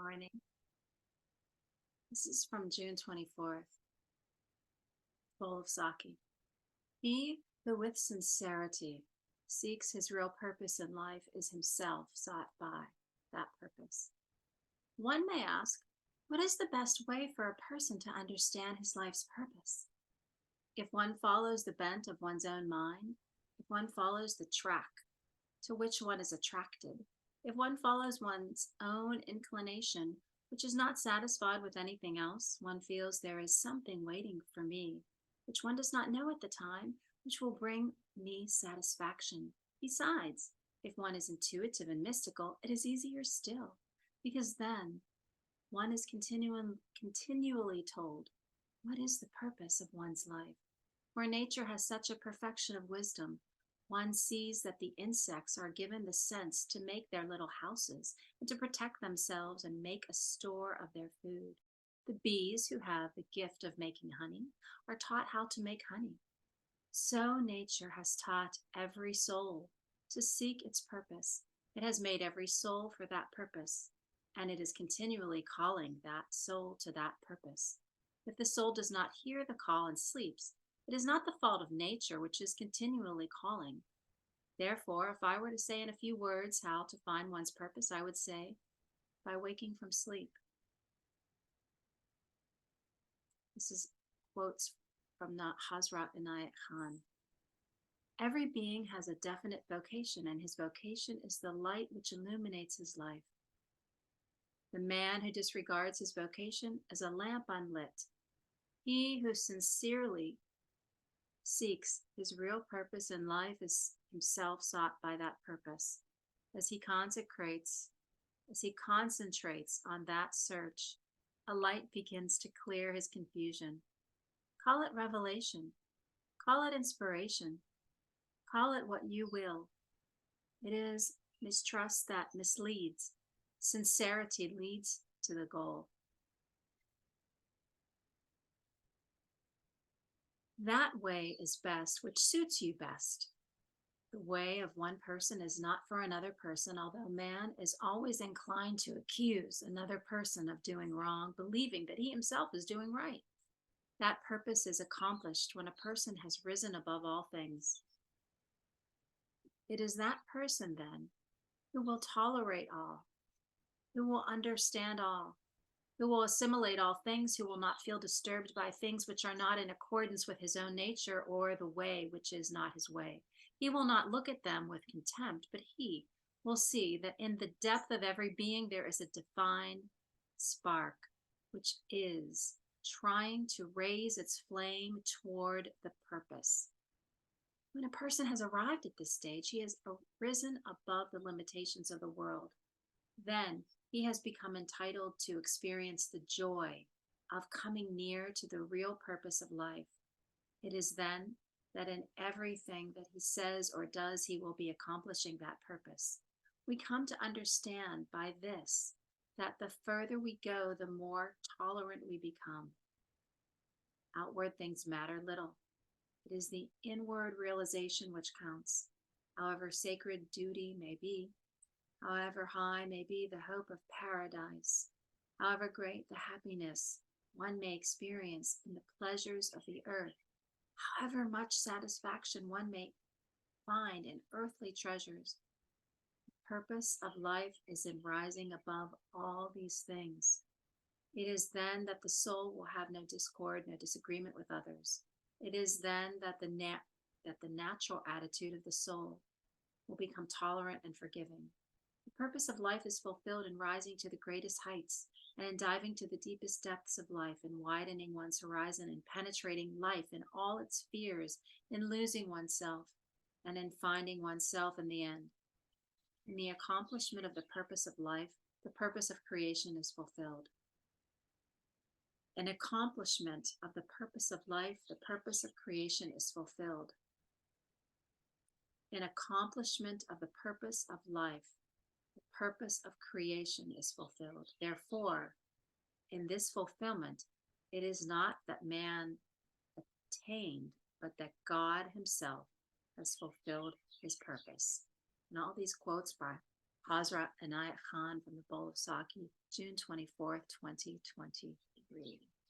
Morning. This is from June 24th, full of Saki. He who with sincerity seeks his real purpose in life is himself sought by that purpose. One may ask, what is the best way for a person to understand his life's purpose? If one follows the bent of one's own mind, if one follows the track to which one is attracted, if one follows one's own inclination, which is not satisfied with anything else, one feels there is something waiting for me, which one does not know at the time, which will bring me satisfaction. Besides, if one is intuitive and mystical, it is easier still, because then one is continually told, what is the purpose of one's life? For nature has such a perfection of wisdom. One sees that the insects are given the sense to make their little houses and to protect themselves and make a store of their food. The bees, who have the gift of making honey, are taught how to make honey. So nature has taught every soul to seek its purpose. It has made every soul for that purpose, and it is continually calling that soul to that purpose. If the soul does not hear the call and sleeps, it is not the fault of nature, which is continually calling. Therefore, if I were to say in a few words how to find one's purpose, I would say, by waking from sleep. This is quotes from the Hazrat Inayat. Every being has a definite vocation, and his vocation is the light which illuminates his life. The man who disregards his vocation is a lamp unlit. He who sincerely seeks his real purpose in life is himself sought by that purpose. As he concentrates on that search, a light begins to clear his confusion. Call it revelation. Call it inspiration. Call it what you will. It is mistrust that misleads. Sincerity leads to the goal. That way is best, which suits you best. The way of one person is not for another person, although man is always inclined to accuse another person of doing wrong, believing that he himself is doing right. That purpose is accomplished when a person has risen above all things. It is that person, then, who will tolerate all, who will understand all, who will assimilate all things, who will not feel disturbed by things which are not in accordance with his own nature or the way which is not his way. He will not look at them with contempt, but he will see that in the depth of every being there is a divine spark, which is trying to raise its flame toward the purpose. When a person has arrived at this stage, he has risen above the limitations of the world. Then he has become entitled to experience the joy of coming near to the real purpose of life. It is then that in everything that he says or does, he will be accomplishing that purpose. We come to understand by this that the further we go, the more tolerant we become. Outward things matter little. It is the inward realization which counts. However sacred duty may be, however high may be the hope of paradise, however great the happiness one may experience in the pleasures of the earth, however much satisfaction one may find in earthly treasures, the purpose of life is in rising above all these things. It is then that the soul will have no discord, no disagreement with others. It is then that the natural attitude of the soul will become tolerant and forgiving. The purpose of life is fulfilled in rising to the greatest heights and in diving to the deepest depths of life, in widening one's horizon and penetrating life in all its spheres, in losing oneself and in finding oneself in the end. In the accomplishment of the purpose of life, the purpose of creation is fulfilled. An accomplishment of the purpose of life, the purpose of creation is fulfilled. An accomplishment of the purpose of life, the purpose of creation is fulfilled. Therefore, in this fulfillment, it is not that man attained, but that God himself has fulfilled his purpose. And all these quotes by Hazrat Inayat Khan from the Bowl of Saki, June 24th, 2023.